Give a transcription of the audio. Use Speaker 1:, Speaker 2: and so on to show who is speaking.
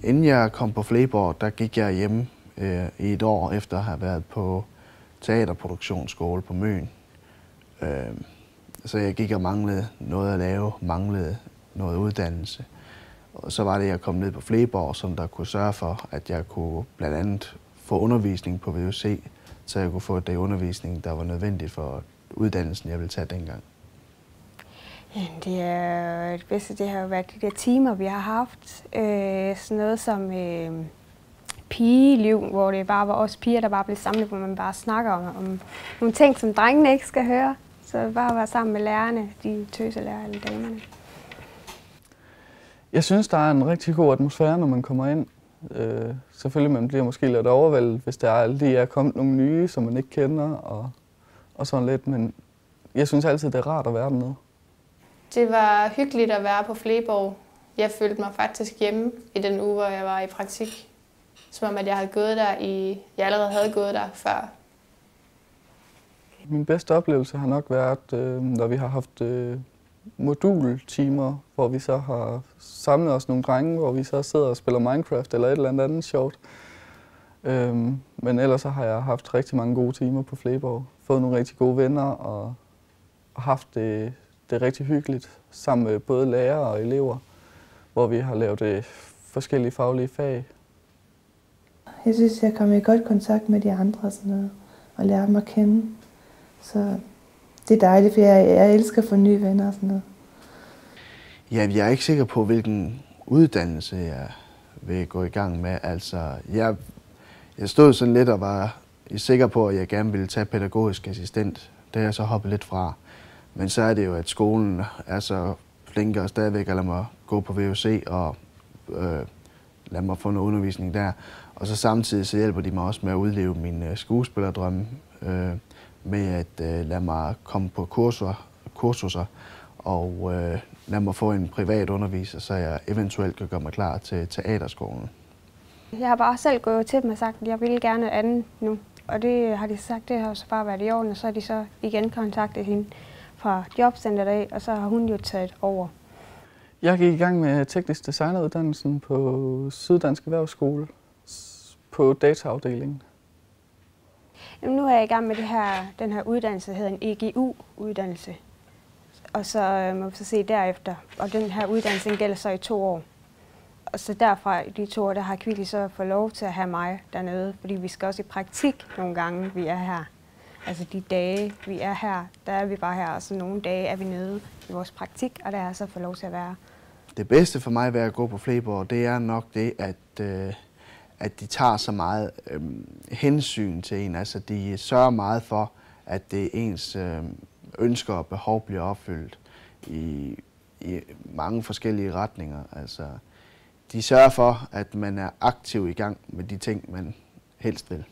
Speaker 1: Inden jeg kom på Fleborg, der gik jeg hjemme i et år efter at have været på teaterproduktionsskole på Møn. Så jeg gik og manglede noget at lave, manglede noget uddannelse. Og så var det, jeg kom ned på Fleborg, som der kunne sørge for, at jeg kunne blandt andet få undervisning på VUC, så jeg kunne få det undervisning, der var nødvendigt for uddannelsen, jeg ville tage dengang.
Speaker 2: Det bedste, det har jo været de der timer, vi har haft. Sådan noget som pigeliv, hvor det bare var os piger, der bare blev samlet, hvor man bare snakker om nogle ting, som drengene ikke skal høre. Så bare være sammen med lærerne, de tøselærer eller damerne.
Speaker 3: Jeg synes, der er en rigtig god atmosfære, når man kommer ind. Selvfølgelig man bliver måske lidt overvældet, hvis der er kommet nogle nye, som man ikke kender og sådan lidt. Men jeg synes altid, det er rart at være dernede.
Speaker 4: Det var hyggeligt at være på Fleborg. Jeg følte mig faktisk hjemme i den uge, hvor jeg var i praktik. Som om, at jeg allerede havde gået der før.
Speaker 3: Min bedste oplevelse har nok været, når vi har haft modultimer, hvor vi så har samlet os nogle drenge, hvor vi så sidder og spiller Minecraft eller et eller andet sjovt. Men ellers så har jeg haft rigtig mange gode timer på Fleborg. Fået nogle rigtig gode venner og haft det rigtig hyggeligt sammen med både lærere og elever, hvor vi har lavet forskellige faglige fag.
Speaker 5: Jeg synes, jeg kom i godt kontakt med de andre og sådan noget, og lærte dem at kende. Så det er dejligt, for jeg elsker at få nye venner og sådan noget.
Speaker 1: Ja, jeg er ikke sikker på, hvilken uddannelse jeg vil gå i gang med. Altså, jeg stod sådan lidt og var sikker på, at jeg gerne ville tage pædagogisk assistent. Det er jeg så hoppet lidt fra. Men så er det jo, at skolen er så flink og stadigvæk at lade mig gå på VUC og lade mig få noget undervisning der. Og så samtidig så hjælper de mig også med at udleve min skuespillerdrømme med at lade mig komme på kurser og lade mig få en privat underviser, så jeg eventuelt kan gøre mig klar til teaterskolen.
Speaker 2: Jeg har bare selv gået til dem og sagt, at jeg vil gerne andet nu. Og det har de sagt, det har så bare været i orden, og så har de så igen kontaktet hende fra jobcenteret af, og så har hun jo taget over.
Speaker 3: Jeg gik i gang med teknisk designeruddannelsen på Syddansk Erhvervsskole på dataafdelingen.
Speaker 2: Jamen, nu er jeg i gang med den her uddannelse, der hedder en EGU-uddannelse. Og så må vi så se derefter. Og den her uddannelse den gælder så i 2 år. Og så derfra i de 2 år, der har Kvickly så fået lov til at have mig dernede, fordi vi skal også i praktik nogle gange, vi er her. Altså de dage, vi er her, der er vi bare her, og så nogle dage er vi nede i vores praktik, og der er så fået lov til at være.
Speaker 1: Det bedste for mig ved at gå på Fleborg, det er nok det, at de tager så meget hensyn til en. Altså de sørger meget for, at det ens ønsker og behov bliver opfyldt i mange forskellige retninger. Altså, de sørger for, at man er aktiv i gang med de ting, man helst vil.